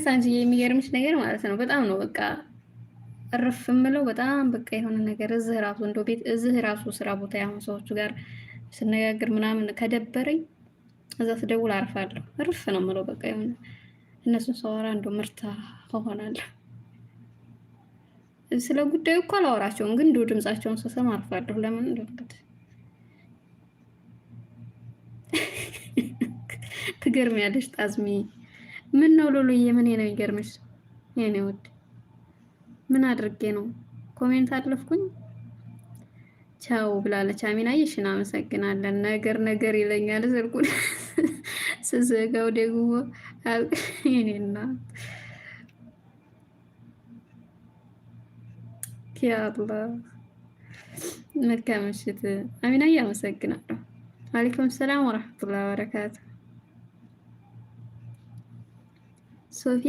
ሳንቺ የሚገርምሽ ነገር ማለት ነው በጣም ነው በቃ እረፍ የምለው በጣም በቃ የሆነ ነገር እዚህ ራሱ እንደው ቤት እዚህ ራሱ ስራ ቦታ ያሁን ሰዎቹ ጋር ስነጋገር ምናምን ከደበረኝ እዛ ስደውል አርፋለሁ። እርፍ ነው የምለው በቃ የሆነ እነሱን ሳወራ እንደው ምርታ እሆናለሁ። ስለ ጉዳዩ እኮ አላወራቸውም፣ ግን እንደው ድምጻቸውን ስሰማ አርፋለሁ። ለምን እንደሆነ ትገርሚያለሽ ጣዝሚ። ምን ነው ሎሎዬ? ምን ነው የሚገርምሽ? የኔ ውድ ምን አድርጌ ነው? ኮሜንት አለፍኩኝ። ቻው ብላለች አሚናዬሽ። እናመሰግናለን። ነገር ነገር ይለኛል ስልኩን ስዘጋው ደግሞ የኔና ያአላህ መልካም ምሽት አሚናዬ። አመሰግናለሁ። ወአለይኩም ሰላም ወራህመቱላሂ ወበረካቱ ሶፊ